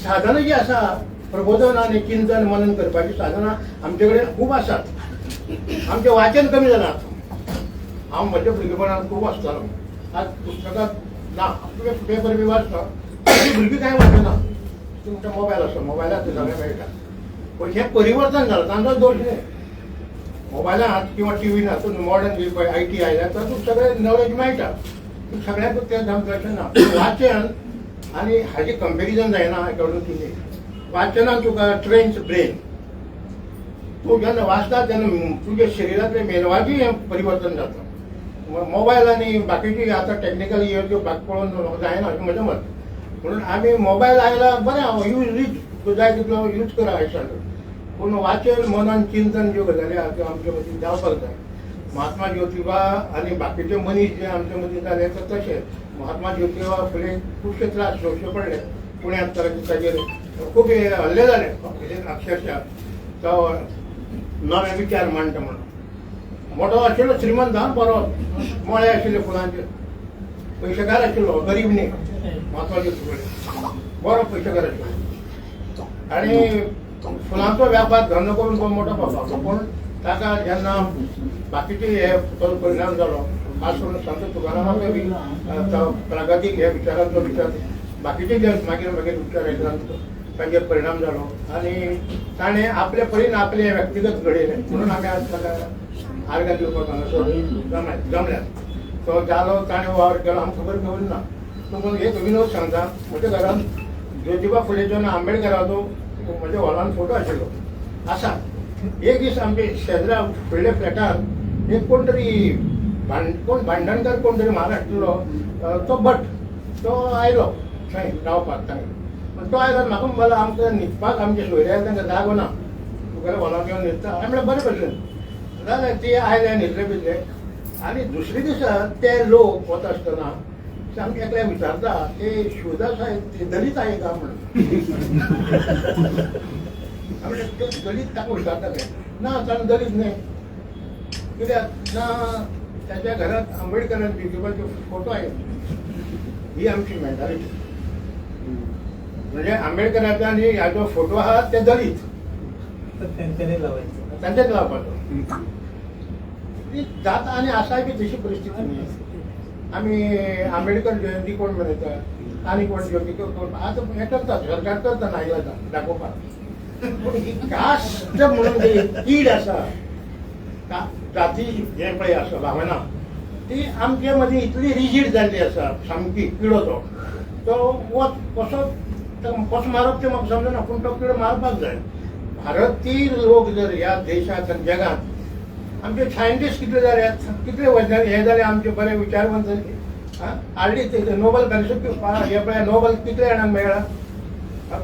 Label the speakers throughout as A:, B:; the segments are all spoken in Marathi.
A: साधनां जी आसा प्रबोधन आनी चिंतन मनन करपाची साधनां आमचे कडेन खूब आसात. आमचें वाचन कमी जालां. हांव म्हज्या भुरगेपणांत खूब वाचतालो. आज पुस्तकां ना. पेपर बी वाचता भुरगीं कांय वाचना. तुमचो मोबायल आसा, मोबायलार सगळें मेळटा. पण हें परिवर्तन जालां, तांचो दोश न्ही. मोबायलांत किंवा टीव्हीनात मॉडर्न जी पळय IT आयल्या तातूंत सगळें नॉलेज मेळटा. सगळ्यांकूच तें जमता अशें ना. वाचन आनी हाजें कंपेरिजन जायना अकॉर्डिंग टू मी. वाचनाक तुका ट्रेन्स ब्रेन. तूं जेन्ना वाचता तेन्ना तुज्या शरिरांतलें मेंदवाचें हें परिवर्तन जाता. मोबायल आनी बाकीची आतां टॅक्निकल ह्यो पळोवन जायना अशें म्हजें मत. म्हणून आमी मोबायल आयला बरें यूज जाय तितलो यूज करा आयुश्यांत. पूण वाचन मनन चिंतन ज्यो गजाली आहा त्यो आमचे मदीं जावपाक जाय. महात्मा ज्योतिबा आनी बाकीचे मनीस जे आमचे मदीं जाले तशें महात्मा ज्योतिबा फुले खुबशे त्रास सोंसचे पडले. पुण्यांत ताचेर खूब हल्ले जाले. अक्षरशः तो नवे विचार मांडटा म्हणून. मोठो आशिल्लो श्रीमंत बरो मळे आशिल्ले फुलांचे. पयशेकार आशिल्लो, गरीब न्ही. महात्मा ज्योतिबा बरो पयशेकार आशिल्लो आनी फुलांचो व्यापार धंदो करून तो मोठो पावलो. पूण ताका जेन्ना बाकीचे हे परिणाम जालो, खास करून संत तुकारामाचो बी प्रागतीक हे विचारांचो विचार बाकीचे जे मागीर मागीर विचार येतात तांचेर परिणाम जालो आनी ताणें आपले परीन आपले व्यक्तिगत घडयले. म्हणून आमी आज ताका आर्गां दिवपाक हांगासर जमल्यात. तो जालो ताणें वावर केलो आमकां खबर ना. पूण एक विनोद सांगता. म्हज्या घरांत ज्योतिबा फुलेचो आनी आंबेडकराचो म्हज्या हॉलांत फोटो आशिल्लो आसा. एक दीस आमचे शेजरा फुडल्या फ्लॅटार एक कोण तरी कोण भांडणकार कोण तरी महाराष्ट्राचो तो भट तो आयलो थंय रावपाक थंय. तो आयलो म्हाका म्हणलो आमकां न्हिदपाक आमचे सोयऱ्याक तांकां जागो ना. तुगेल्या हॉलांत येवन न्हिदता. हांवें म्हणलें बरें भशेन जालें. ते आयले न्हिदले बिदले आनी दुसरे दिसा ते लोक वता आसतना आमच्या एकल्याक विचारता ते शूज आसा ते दलीत आहे का म्हणून. दलीत ताका विचारता काय ना ताणें दलीत न्ही. कित्याक ना त्याच्या घरात आंबेडकरान ज्योतिबाचे फोटो आहे. ही आमची मेंटालिटी. म्हणजे आंबेडकराचा आनी ह्याचो फोटो आहा ते दलीत तांचेच लावपाचो. जाता आनी आसाय बी तशी परिस्थिती न्ही. आमी आंबेडकर जयंती कोण मनयता आनी कोण ज्योती कोण आतां हें करता सरकार करता नायलाजा दाखोवपाक. पूण ही कास्ट म्हणून कीड आसा जाती हें पळय आसा भावना ती आमचे मदीं इतली रिजीड जाल्ली आसा सामकी किडो तो कसो कसो मारप तें म्हाका समजना. पूण तो किडो मारपाक जाय. भारतीय लोक जर ह्या देशांत आनी जगांत आमचे सायंटिस्ट कितले जाले कितले वैज्ञानीक हे जाले आमचे बरे विचारवंत जाले. हार्डली ते नोबल कॉन्सेप्ट हे पळय नोबल कितले जाणांक मेळ्ळा.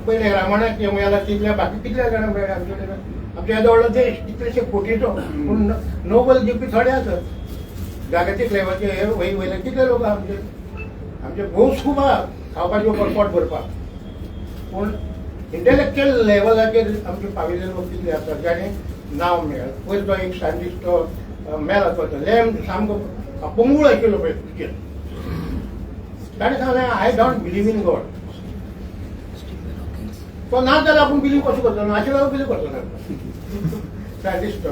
A: पयले रामायणाक हे मेळ्ळा तितले बाकी कितले जाणांक मेळ्ळा. आमचे येदो व्हडलो देश कितलेशे कोटीचो पूण नोबल जिखपी थोडे आसात. जागतीक लेवलचे हे वयले कितले लोक आमचे आमचे भोस खूब आहा खावपाचे पोट भरपाक. पूण इंटेलेक्च्युअल लेवलाचेर आमचे पाविल्ले लोक कितले आसात जाणे नांव मेळ्ळा. पयर तो एक सायंटिस्ट तो मेला तो लॅम्ब सामको पंगूळ आशिल्लो पळय पिक्चर. ताणें सांगलें I don't believe in God. तो ना जाल्यार आपूण बिलीव कसो करतलो नाशिल्लो बिलीव करतलो सायंटिस्ट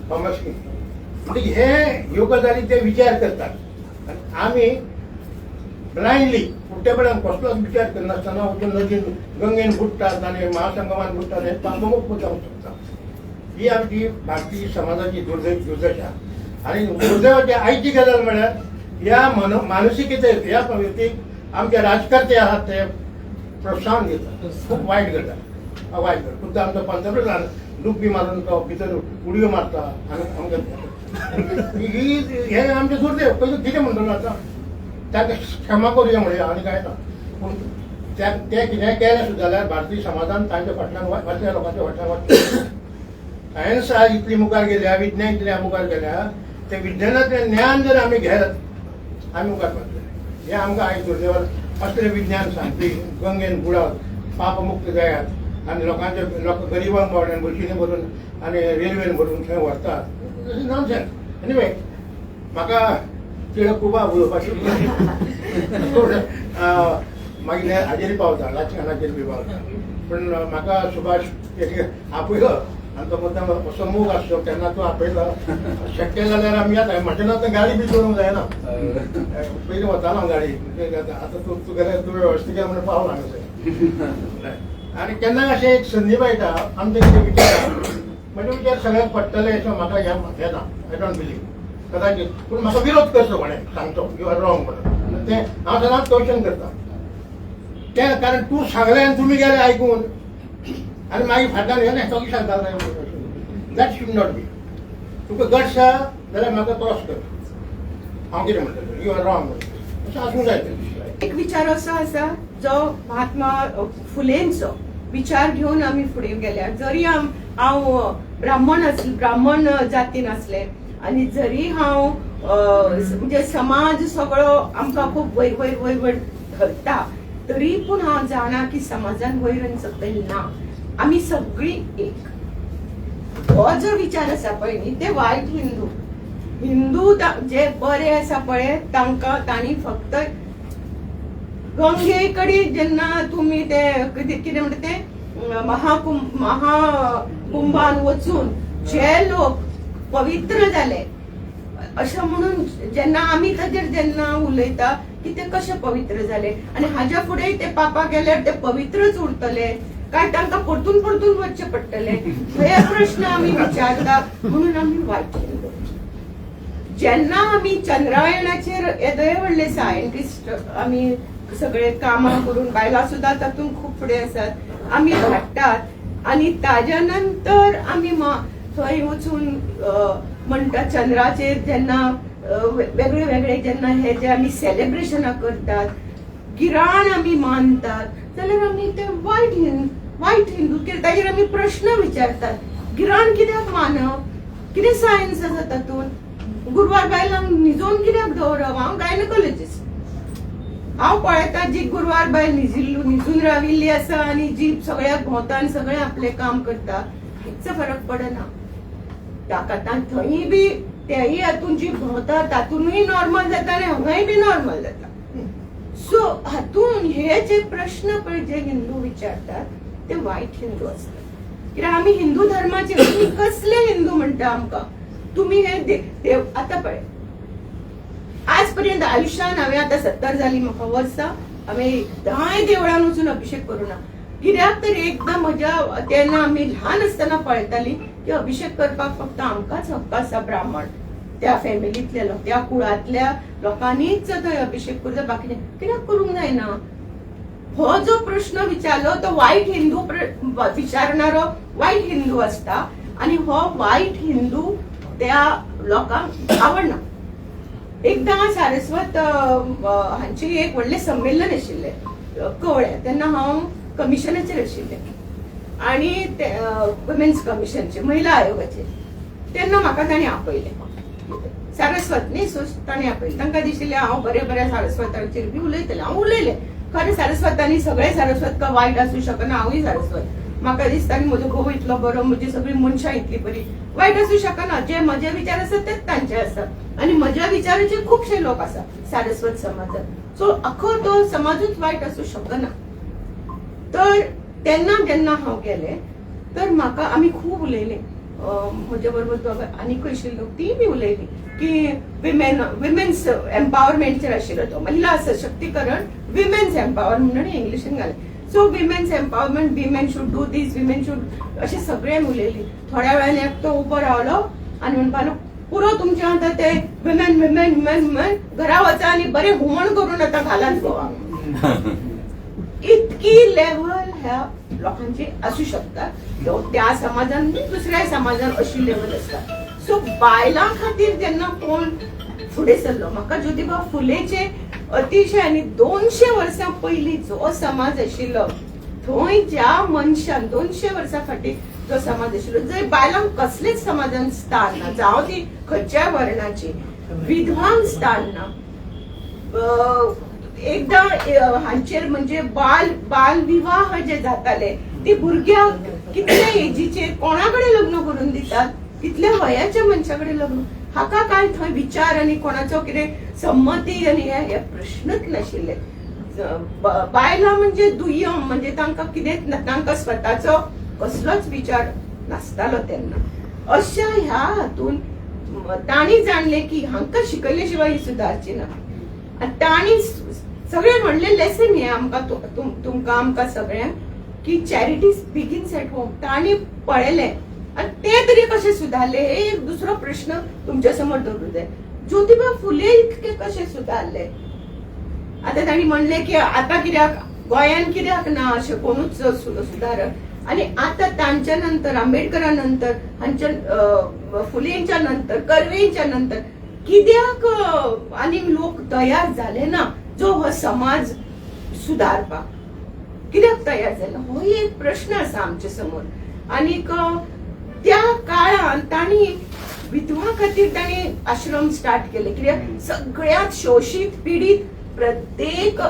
A: थॉमस किंग. म्हणजे हे ह्यो गजाली ते विचार करतात आनी आमी ब्लायंडली पुट्टेपणान कसलोच विचार करनासतना वचून नदीन गंगेन बुडटात आनी महासंगमान बुडटात हे पापमूक्त जावंक शकता. ही आमची भारतीय समाजाची दुर्दशा. आनी दुर्दैवाची आयची गजाल म्हळ्यार ह्या मानसिकतेक ह्या प्रवृत्तीक आमचे राजकर्ते आहात ते प्रोत्साहन दितात. खूब वायट गजाल वायट गजाल. खुद्द आमचो पंतप्रधान लूक बी मारून तो भितर उडयो मारता आनी आमकां हे आमचे दुर्दैव. पयलीं कितें म्हणटलो आतां ताका क्षमा करुया म्हणया आनी कांय ना. पूण ते कितें केलें सुद्दां जाल्यार भारतीय समाजान तांच्या फाटल्यान वाचल्या लोकांच्या फाटल्यान वचचें. सायन्स आज इतली मुखार गेल्या विज्ञान इतल्या मुखार गेल्या ते विज्ञानातलें ज्ञान जर आमी घेत आमी मुखार वतले. हे आमकां आयज दुर्दैवान असलें विज्ञान सांगपी गंगेन बुडात पापमुक्त जायात आनी लोकांचे लोक गरिबांक बावड्यान बशींनी भरून आनी रेल्वेन भरून थंय व्हरतात नॉनसेन्स. एनिवे म्हाका तिडक खूब उलोवपाची मागीर हाजेरी पावता राजकारणाचेर बी पावता पण म्हाका सुभाष आपयलो आनी तो मुद्दाम असो मोग आसलो तेन्ना तूं आपयलो शक्य जाल्यार आमी येता म्हाज्या नांव गाडी बी करूंक जायना पयलीं वतालो हांव गाडी आतां तूं गेल्यार तुवें वेवस्थीत केलें म्हणून पावला हांगासर आनी केन्नाय अशें एक संदी मेळटा आमचे कितें विचार म्हणजे विचार सगळ्याक पडटले अशें म्हाका हें ना आय डोंट बिलीव कदाचित पूण म्हाका विरोध करचो कोणें सांगचो यू आर रॉंग म्हणून तें हांव सदांच क्वेश्चन करता तें कारण तूं सांगलें आनी तुमी गेले आयकून आनी मागीर फाटल्यान येवन तो सांगतालो that should not be Tuka guts आहा जाल्यार म्हाका क्रॉस कर हांव कितें म्हणटलें यू आर रॉंग म्हणून अशें आसूंक जाय
B: एक विचार असो आसा जो महात्मा फुलेंचो विचार घेवन आमी फुडें गेल्या जरी हांव ब्राह्मण जातीन आसले आनी जरी हांव म्हणजे समाज सगळो आमकां खूब वयर वयर वयर वयर धरता तरी पूण हांव जाणा की समाजान वयर आनी सकयल ना आमी सगळीं एक हो जो विचार आसा पळय न्ही ते वायट हिंदू जे बरे आसा पळय तांणी फक्त गंगे कडेन जेन्ना तुमी ते कितें म्हणटा ते महाकुंभान वचून जे लोक पवित्र जाले अशें म्हणून जेन्ना आमी ताजेर जेन्ना उलयता की ते कशे पवित्र जाले आनी हाज्या फुडें ते पापा गेल्यार ते पवित्रच उरतले काय तांकां परतून परतून वचचे पडटले हे प्रश्न आमी विचारता म्हणून आमी वायट हिंदू जेन्ना आमी चंद्रायणाचेर येदे व्हडले सायंटिस्ट आमी सगळे कामां करून बायलां सुद्दां तातूंत खूब फुडें आसात आमी धाडटात आनी ताज्या नंतर आमी थंय वचून म्हणटा चंद्राचेर जेन्ना वेगळे वेगळे जेन्ना हे जे आमी सेलिब्रेशनां करतात गिराण आमी मानतात जाल्यार आमी ते वायट हिंदू ताजेर आमी प्रश्न विचारतात गिराण कित्याक मानप कितें सायन्स आसा तातूंत गुरवार बायलांक न्हिजोवन कित्याक दवरप हांव गायनोकॉलॉजिस्ट हांव पळयता जी गुरवार बायल न्हिजून राविल्ली आसा आनी जी सगळ्याक भोंवता आनी सगळें आपलें काम करता हेचो फरक पडना ताका थंय बी तेय हातून जी भोंवता तातूनय नॉर्मल जाता आनी हांगाय बी नॉर्मल जाता सो हातून हे जे प्रश्न पळय जे हिंदू विचारतात ते वायट हिंदू असतात कित्याक आमी हिंदू धर्माचे कसले हिंदू म्हणटा आमकां तुम्ही हे आता पळय आजपर्यंत आयुष्यान हांवें आतां 70 जाली म्हाका वर्सां हांवें 10 देवळांत वचून अभिषेक करूना कित्याक तर एकदां म्हज्या तेन्ना आमी ल्हान आसतना पळयतालीं की अभिषेक करपाक फक्त आमकांच हक्क आसा ब्राह्मण त्या फॅमिलींतले लोक त्या कुळांतल्या लोकांनीच थंय अभिषेक करता बाकी कित्याक करूंक जायना हो जो प्रश्न विचारलो तो वायट हिंदू विचारणारो वायट हिंदू आसता आनी हो वायट हिंदू त्या लोकांक आवडना एकदां सारस्वत हांचे एक व्हडलें संमेलन आशिल्लें कवळ्या तेन्ना हांव कमिशनाचेर आशिल्लें आनी वुमेन्स कमिशनचे महिला आयोगाचे तेन्ना म्हाका ताणें आपयलें सारस्वत न्ही सो ताणें आपयलें तांकां दिशिल्लें हांव बऱ्या सारस्वताचेर बी उलयतलें हांव उलयलें खरें सारस्वतांनी सगळे सारस्वत वायट आसूं शकना हांवूय सारस्वत म्हाका दिसता की म्हजो घोव इतलो बरो म्हजी सगळीं मनशां इतली बरी वायट आसूं शकना जे म्हजे विचार आसात तेच तांचे आसात आनी म्हज्या विचाराचे खुबशे लोक आसात सारस्वत समाजात सो अख्खो तो समाजूच वायट आसूं शकना तर तेन्ना जेन्ना हांव गेलें तर म्हाका आमी खूब उलयलें म्हज्या बरोबर आनीक आशिल्लो ती बी उलयली की विमेन्स एम्पावरमेंटचेर आशिल्लो तो महिला सशक्तीकरण विमेन्स एम्पावरमेंट म्हणून इंग्लिशीन घालें so women's empowerment women should do these women should अशें सगळें उलयली थोड्या वेळान एक तो उबो रावलो आनी म्हणपालो पुरो तुमचे आतां ते विमेन विमेन विमेन विमेन घरा वचा आनी बरें हुमण करून आतां घालात गोवा इतकी लेवल ह्या लोकांची आसूं शकता त्या समाजान दुसऱ्या समाजान अशी लेवल आसता सो बायलां खातीर जेन्ना कोण फुडें सरलो म्हाका ज्योतिबा फुलेचे अतिशय आनी 200 वर्सां पयलीं जो समाज आशिल्लो थंय ज्या मनशान 200 वर्सां फाटीं जो समाज आशिल्लो जंय बायलांक कसलेच समाजान स्थान ना जावं ती खंयच्याय वर्णाची विधवांक स्थान ना एकदा हांचेर म्हणजे बाल विवाह जे जाताले ती भुरग्यांक कितल्या एजीचे कोणाकडे लग्न करून दितात कितल्या वयाच्या मनशाकडे लग्न हाका काय थंय विचार आनी कोणाचो कितें संमती आनी हे प्रश्नच नाशिल्ले बायला म्हणजे दुय्यम म्हणजे तांकां कितें तांकां स्वताचो कसलोच विचार नासतालो तेन्ना. अशा ह्या हातून तांणी जाणले की हांकां शिकयले शिवाय ही सुदारची ना. आनी तांणी सगळें म्हणलें लेसन हें आमकां तुमकां आमकां सगळ्यांक की चॅरिटी बिगिन्स एट होम. तांणी पळयलें आनी ते तरी कशे सुदारले हे एक दुसरो प्रश्न तुमच्या समोर दवरूं जाय. ज्योतिबा फुले इतके कशे सुदारले. आता तांणी म्हणले की आता कित्याक गोंयान कित्याक ना अशें कोणूच सुदारक. आणि आता तांच्या नंतर आंबेडकरा नंतर हांच्या फुलेंच्या नंतर कर्वेंच्या नंतर कित्याक आनी लोक तयार झाले ना जो हो समाज सुदारपाक कित्याक तयार जालो हो एक प्रश्न आसा आमचे समोर. आनीक त्या काळान तांणी विधवा खातीर तांणी आश्रम स्टार्ट केले. कित्याक सगळ्यात शोषित पीडित प्रत्येक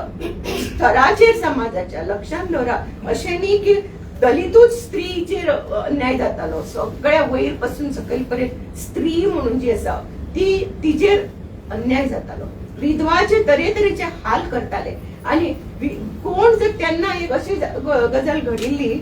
B: स्तराचेर समाजाच्या लक्षात दवरा अशें न्ही की दलितूच स्त्रीचेर अन्याय जातालो. सगळ्या वयर पासून सकयल पर्यंत स्त्री म्हणून जी आसा ती तिचेर अन्याय जातालो. विधवाचे तरेतरेचे हाल करताले. आणि कोण जर तेन्ना एक अशी गजाल घडिल्ली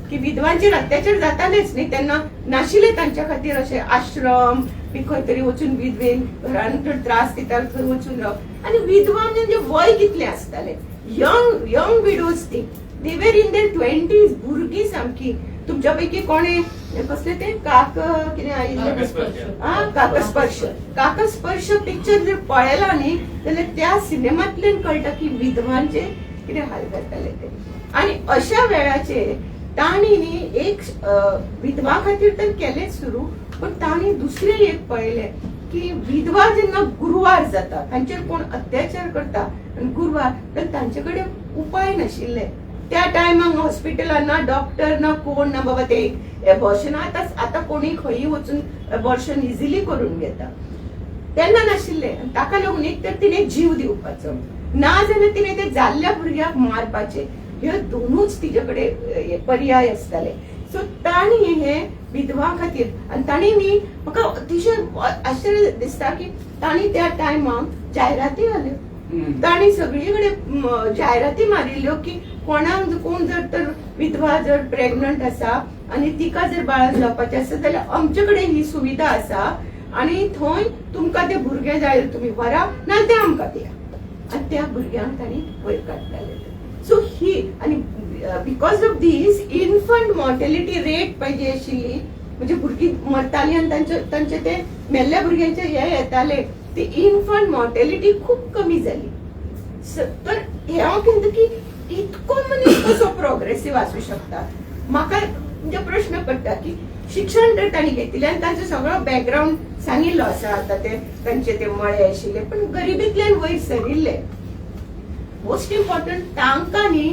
B: की विधवांचेर अत्याचार जातालेच न्ही तेन्ना नाशिल्ले तांच्या खातीर अशे आश्रम बी खंय तरी वचून विधवेन घरान त्रास दिता थंय वचून राव. आणि विधवा म्हणजे वय कितले आसताले यंग विडोज ती they were in their 20s भुरगीं सामकी. तुमच्या पैकी कोणे कसले ते कितें आयिल्ले काकस्पर्श पिक्चर जर पळयला न्ही जाल्यार त्या सिनेमांतल्यान कळटा की विधवांचे कितें हाल जाताले ते. आणि अशा वेळाचेर तांणी न्ही एक विधवा खातीर तर केलेच सुरू पण तांणी दुसरे एक पळयले की विधवा जेन्ना गुरवार जाता तांचेर कोण अत्याचार करता आनी गुरवार तर तांचे कडेन उपाय नाशिल्ले. त्या टायमाक हॉस्पिटलान ना डॉक्टर ना कोण ना बाबा ते एबॉर्शन आता कोणी खंयी वचून एबॉर्शन इजिली करून घेता तेन्ना नाशिल्ले. ताका लागून एक तर तिणें जीव दिवपाचो ना जाल्यार तिणें ते जाल्ल्या भुरग्याक मारपाचे हे दोनूच तिचे कडेन पर्याय आसताले. सो तांणी हे विधवा खातीर आनी तांणी न्ही म्हाका अतिशय आश्चर्य दिसता की तांणी त्या टायमाक जायराती घाल्यो. तांणी सगळी कडेन जायराती मारिल्ल्यो की कोणाक कोण जर तर विधवा जर प्रेग्नंट आसा आनी तिका जर बाळ जावपाचें आसा जाल्यार आमचे कडेन ही सुविधा आसा आनी थंय तुमकां ते भुरगे जाय तुमी व्हरा ना ते आमकां दिया. आनी त्या भुरग्यांक तांणी वयर काडटाले. सो ही आनी because of these infant mortality rate पाहिजे आशिल्ली म्हणजे भुरगीं मरतालीं आनी तांचे ते मेल्ल्या भुरग्यांचे हे येताले ती इन्फंट मॉर्टेलिटी खूप कमी जाली. तर हे हांव म्हणटा की इतको मनीस कसो प्रोग्रेसिव्ह आसूं शकता. म्हाका म्हणजे प्रश्न पडटा की शिक्षण तर तांणी घेतिल्लें आनी तांचो सगळो बॅकग्राऊंड सांगिल्लो आसा. आतां ते तांचे ते मळे आशिल्ले पण गरिबींतल्यान वयर सरिल्ले. मोस्ट इम्पॉर्टंट तांकां न्ही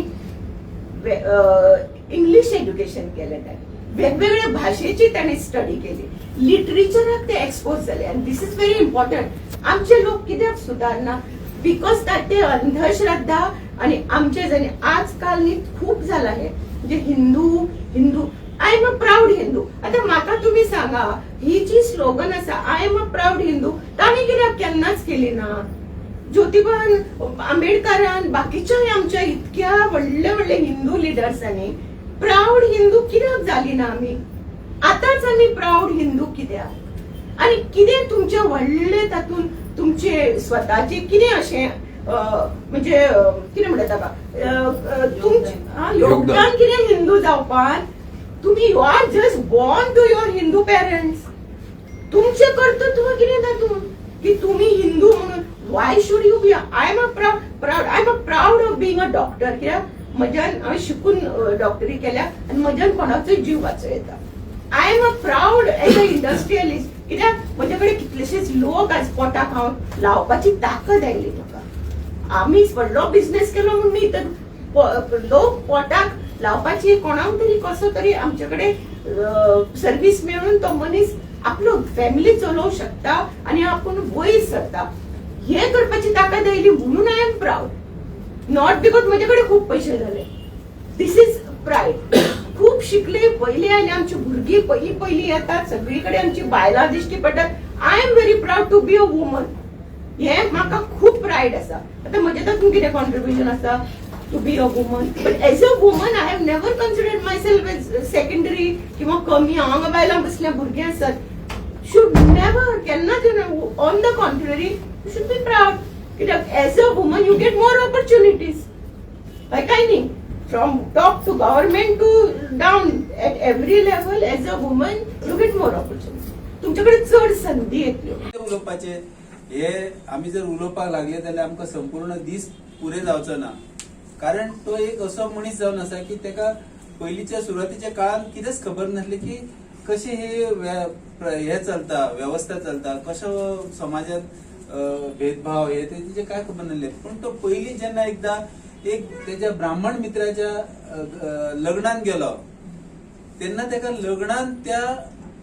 B: इंग्लिश एज्युकेशन केलें तांणी वेगवेगळ्या भाशेची तांणी स्टडी केली लिटरेचराक ते एक्सपोज जाले. आनी दिस इज व्हेरी इम्पॉर्टंट. आमचे लोक कित्याक सुदारना बिकॉज ते अंधश्रद्धा आणि आमचे जणी आजकाल न्ही खूप जाला हे म्हणजे Hindu I am a proud Hindu. आता म्हाका तुम्ही सांगा ही जी स्लोगन आसा I am a proud Hindu तांणी कित्याक केन्नाच केली ना. ज्योतिबा आंबेडकरान बाकीच्या आमच्या इतक्या व्हडले व्हडले हिंदू लिडर्सांनी प्राऊड हिंदू कित्याक जाली ना आमी. आताच आमी प्राऊड हिंदू कित्याक आणि कितें तुमचे व्हडले तातून तुमचे स्वताचे कितें अशें म्हणजे कितें म्हणटा ताका तुमचें योगदान कितें हिंदू जावपाक. तुम्ही you are just born to your Hindu parents. तुमचे कर्तृत्व कितें तातून की तुम्ही हिंदू म्हणून why should you be. I am a proud of being a doctor. कित्याक म्हज्यान हांवें शिकून डॉक्टरी केल्या आनी म्हज्यान कोणाचोय जीव वाचयता. I am a proud as a industrialist. कित्याक म्हजे कडेन कितलेशेच लोक आज पोटाक हांव लावपाची ताकद आयली म्हाका. आमी व्हडलो बिझनेस केलो म्हूण न्ही तर लोक पोटाक लावपाची कोणाक तरी कसो तरी आमचे कडेन सर्व्हिस मेळून तो मनीस आपलो फॅमिली चलोवंक शकता आनी आपूण वयर सरता हे करपाची ताकद आयली म्हणून I am proud. Not because म्हजे कडेन खूप पयशे झाले. दिस इज प्रायड. खूप शिकले पयली आयले आमची भुरगीं पयली येतात सगळीकडे आमची बायलां दिश्टी पडटात. I am very proud to be a woman. हे म्हाका खूप प्रायड आसा. आतां म्हजें तातूंत कितें कॉन्ट्रिब्युशन आसा to be a woman, but as a woman I have never considered myself as secondary किंवा कमी. हांगा बायलां बसल्या भुरगीं आसात, should never, cannot, on the contrary, you should be proud. As a woman, you get more opportunities. Like I mean, from top to government to down, at every level, as a woman, you get more opportunities. तुमच्याकडे चड संधी येतल्यो.
C: उलोवपाचे हे आमी जर उलोवपाक लागले जाल्यार आमकां संपूर्ण दीस पुरे जावचो ना. कारण तो एक असो मनीस जावन आसा की तेका पयलींच्या सुरवातीच्या काळात कितेंच खबर नासली की कशी हे चलता, व्यवस्था चलता, कसो समाजात भेदभाव हे तेचे काय खबर नासले. पण तो पयली जेन्ना एकदा एक त्याच्या ब्राह्मण मित्राच्या लग्नान गेलो तेन्ना तेका लग्नान त्या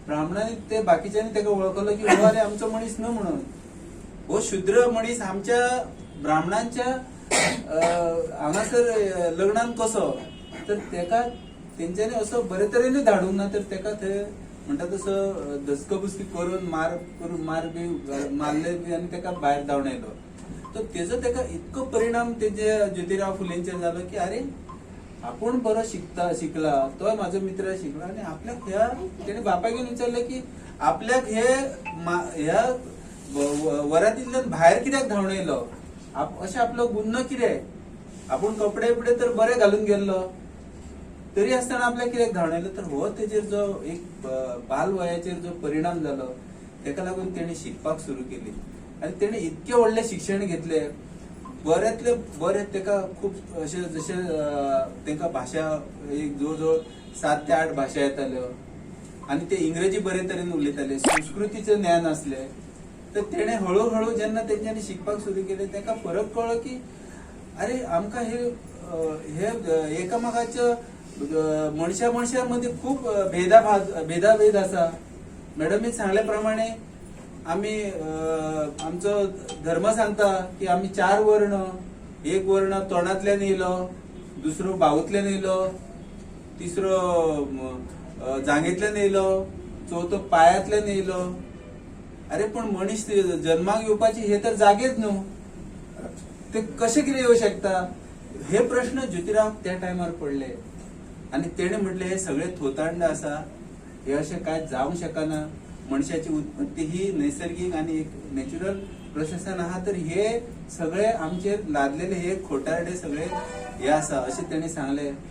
C: ब्राह्मणांनी ते बाकीच्यांनी तेका वळखलो की हो अरे आमचो मनीस न्हू म्हणून, हो शुद्र मनीस आमच्या ब्राह्मणांच्या हांगासर लग्नान कसो. तर तेका तेंच्यांनी असो बरे तरेन धाडूंक ना, तर तेका थंय म्हणटा तसो धस्कबुस्की करून मार बी मारले बी आनी तेका भायर धांवन येयलो. तर तेजो तेका इतको परिणाम तेजे ज्योतिराव फुलेंचेर जालो की अरे आपूण बरो शिकला, तो म्हाजो मित्र शिकला आनी आपल्याक ह्या तेणे बापायन विचारले की आपल्याक ह्या वरातींतल्यान भायर कित्याक धांवन येयलो, अशें आपलो गुन्हो कितें, आपूण कपडे बिपडे तर बरे घालून गेल्लो तरी आसतना आपल्याक कित्याक धांवन येयलो. तर हो तेजेर जो एक बाल वयाचेर जो परिणाम जालो तेका लागून तेणी शिकपाक सुरू केली आनी तेणे इतके व्हडले शिक्षण घेतले, बऱ्यांतले बरे. तेका खूब अशे जशे तेंका भाशा एक जवळ जवळ 7 ते 8 भाशा येताल्यो आनी ते इंग्रजी बरे तरेन उलयताले, संस्कृतीचें ज्ञान आसले. तर तेणे हळूहळू जेन्ना तेंच्यांनी शिकपाक सुरू केले तेका फरक कळ्ळो की अरे आमकां हे एकामेकाच्या मनशा मध्ये खूप भेदाभेद आसा. मॅडमीन सांगल्या प्रमाणे आमी आमचो धर्म सांगता की आमी 4 वर्ण, एक वर्ण तोंडांतल्यान येयलो, दुसरो बावूतल्यान येयलो, तिसरो जांगेतल्यान येयलो, चवथो पायांतल्यान येयलो. अरे पण मनीस जन्माक येवपाची हे तर जागेच न्हू, ते कशें कितें येवं शकता. हे प्रश्न ज्योतिराव त्या टायमार पडले आनी तेणे म्हटले हे सगळे थोतांड आसा, हे अशें कांय जावंक शकना. मनशाची उत्पत्ती ही नैसर्गिक आणि एक नॅचरल प्रोसेसान आहा, तर हे सगळे आमचेर लादलेले हे खोटारडे सगळे हे आसा अशें तेणे सांगले.